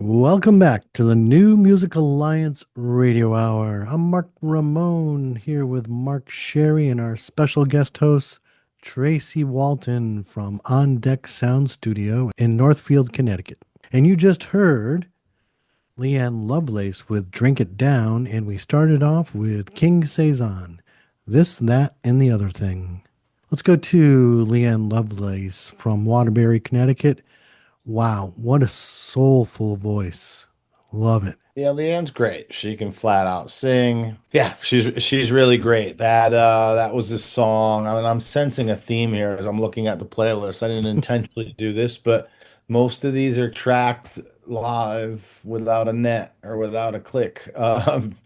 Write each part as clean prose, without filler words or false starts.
Welcome back to the New Music Alliance Radio Hour. I'm Mark Ramone here with Mark Sherry and our special guest host, Tracy Walton from On Deck Sound Studio in Northfield, Connecticut. And you just heard Leanne Lovelace with Drink It Down, and we started off with King Saison, This, That, and the Other Thing. Let's go to Leanne Lovelace from Waterbury, Connecticut. Wow, what a soulful voice. Love it. Yeah, Leanne's great. She can flat out sing. Yeah, she's really great. That was this song. I mean, I'm sensing a theme here as I'm looking at the playlist. I didn't intentionally do this, but most of these are tracked live without a net or without a click. Kind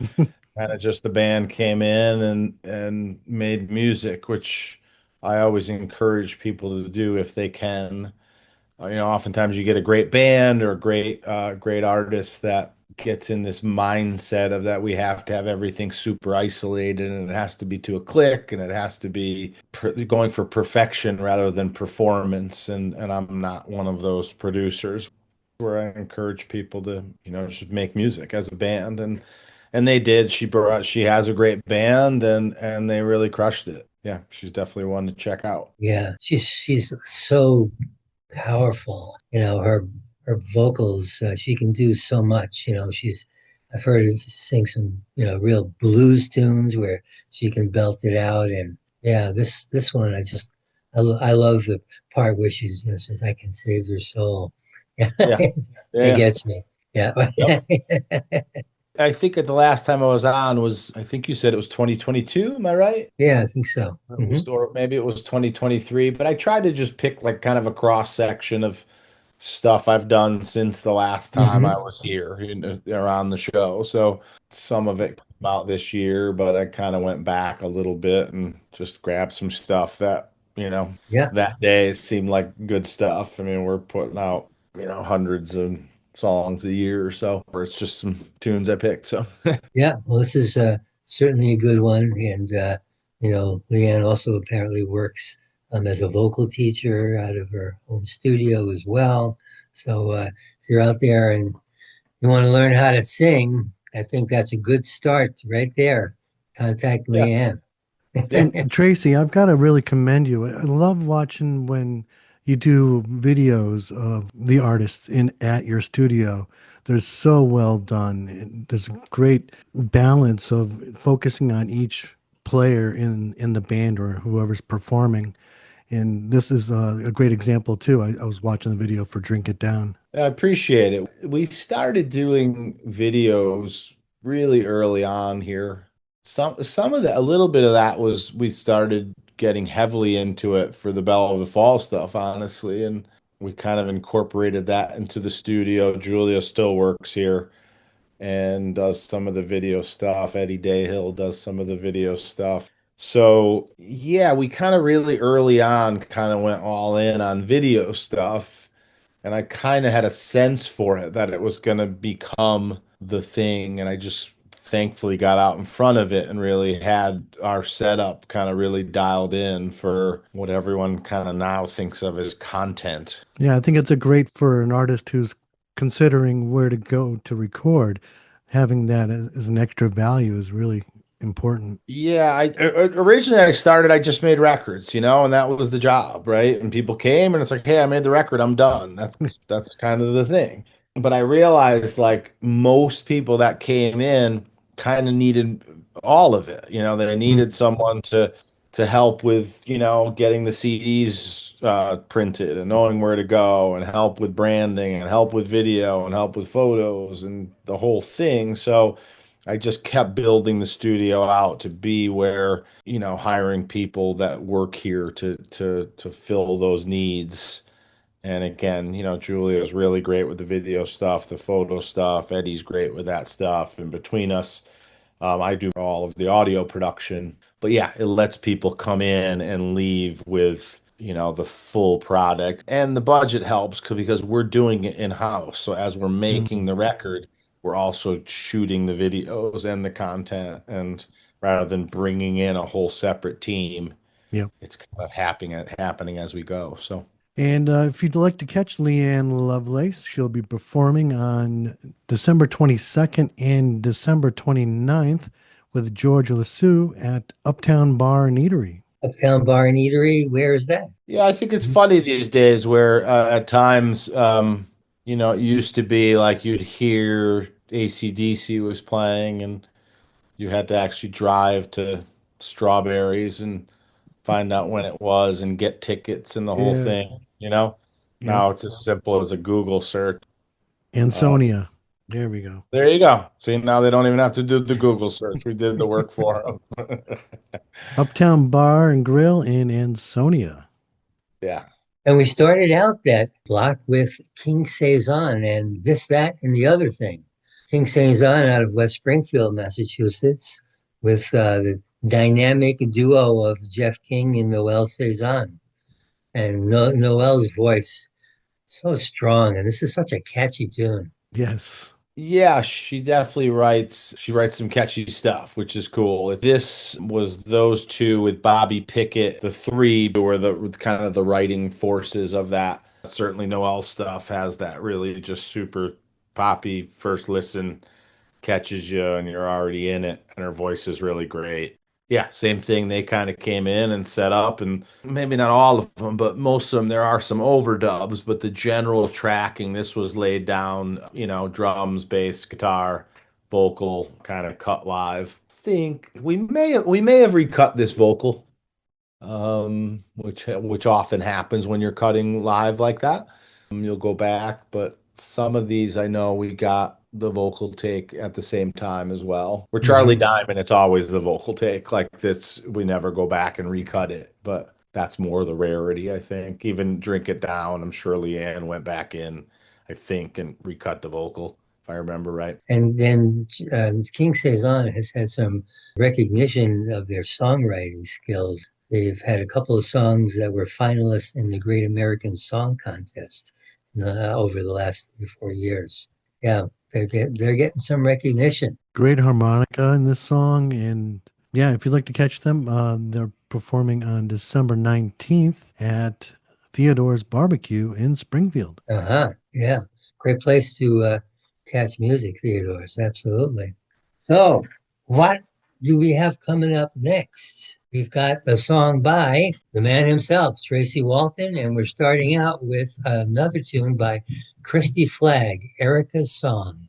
of just the band came in and made music, which I always encourage people to do if they can. Oftentimes you get a great band or a great artist that gets in this mindset of that we have to have everything super isolated and it has to be to a click and it has to be going for perfection rather than performance. And I'm not one of those producers where I encourage people to, just make music as a band. And they did. She has a great band and they really crushed it. Yeah, she's definitely one to check out. Yeah, she's so powerful. Her vocals. She can do so much. I've heard her sing some real blues tunes where she can belt it out. And yeah, this one I love the part where she's says I can save your soul. Yeah, Yeah. it Yeah. gets me. Yeah. Yep. I think at the last time I was on was, I think you said it was 2022. Am I right? Yeah, I think so. Or maybe it was 2023, but I tried to just pick like kind of a cross section of stuff I've done since the last time I Hmm. was here around the show. So some of it came out this year, but I kind of went back a little bit and just grabbed some stuff that, Yeah. that day seemed like good stuff. I mean, we're putting out, hundreds of songs a year or so, or it's just some tunes I picked. So Yeah, well, this is certainly a good one. And, Leanne also apparently works as a vocal teacher out of her own studio as well. So if you're out there and you want to learn how to sing, I think that's a good start right there. Contact yeah, Leanne. yeah, And Tracy, I've got to really commend you. I love watching when you do videos of the artists in at your studio. They're so well done. There's a great balance of focusing on each player in the band or whoever's performing. And this is a great example too. I was watching the video for Drink It Down. I appreciate it. We started doing videos really early on here. Some of a little bit of that was we started getting heavily into it for the Belle of the Fall stuff, honestly, and we kind of incorporated that into the studio. Julia still works here and does some of the video stuff. Eddie Dayhill does some of the video stuff. So, yeah, we kind of really early on kind of went all in on video stuff. And I kind of had a sense for it that it was going to become the thing. And I just thankfully got out in front of it and really had our setup kind of really dialed in for what everyone kind of now thinks of as content. Yeah, I think it's a great for an artist who's considering where to go to record. Having that as an extra value is really important. Yeah, originally I started, I just made records, and that was the job, right? And people came and it's like, hey, I made the record, I'm done. That's kind of the thing. But I realized like most people that came in kind of needed all of it. They Mm. needed someone to help with, getting the CDs printed and knowing where to go and help with branding and help with video and help with photos and the whole thing. So I just kept building the studio out to be where, hiring people that work here to fill those needs. And again, Julia's really great with the video stuff, the photo stuff. Eddie's great with that stuff. And between us, I do all of the audio production. But yeah, it lets people come in and leave with, the full product. And the budget helps because we're doing it in-house. So as we're making Mm. the record, we're also shooting the videos and the content. And rather than bringing in a whole separate team, Yeah. it's kind of happening as we go. So. And if you'd like to catch Leanne Lovelace, she'll be performing on December 22nd and December 29th with George Lassou at Uptown Bar and Eatery. Uptown Bar and Eatery, where is that? Yeah, I think it's funny these days where at times, it used to be like you'd hear AC/DC was playing and you had to actually drive to Strawberries and find out when it was and get tickets and the whole Yeah, thing. yep. Now it's as simple as a Google search. Uh, Ansonia. There we go. there you go. See, now they don't even have to do the Google search. We did the work for them. Uptown Bar and Grill in Ansonia. Yeah. And we started out that block with King Saison and This, That, and the Other Thing. King Saison out of West Springfield, Massachusetts, with the dynamic duo of Jeff King and Noel Saison. And Noel's voice, so strong. And this is such a catchy tune. Yes. Yeah, she writes some catchy stuff, which is cool. This was those two with Bobby Pickett, the three who were the kind of the writing forces of that. Certainly Noel's stuff has that really just super poppy first listen, catches you and you're already in it, and her voice is really great. Yeah, same thing. They kind of came in and set up, and maybe not all of them, but most of them, there are some overdubs, but the general tracking, this was laid down, drums, bass, guitar, vocal, kind of cut live. I think we may have recut this vocal, which often happens when you're cutting live like that. You'll go back, but some of these I know we got the vocal take at the same time as well. We're Charlie Mhm. Diamond, it's always the vocal take. Like this, we never go back and recut it, but that's more the rarity, I think. Even Drink It Down, I'm sure Leanne went back in, I think, and recut the vocal, if I remember right. And then King Saison has had some recognition of their songwriting skills. They've had a couple of songs that were finalists in the Great American Song Contest over the last 3 or 4 years. Yeah, they're getting some recognition. Great harmonica in this song. And yeah, if you'd like to catch them, they're performing on December 19th at Theodore's Barbecue in Springfield. Uh-huh. Yeah. Great place to catch music, Theodore's. Absolutely. So, what do we have coming up next? We've got a song by the man himself, Tracy Walton, and we're starting out with another tune by Kristi Flagg, Erica's Song.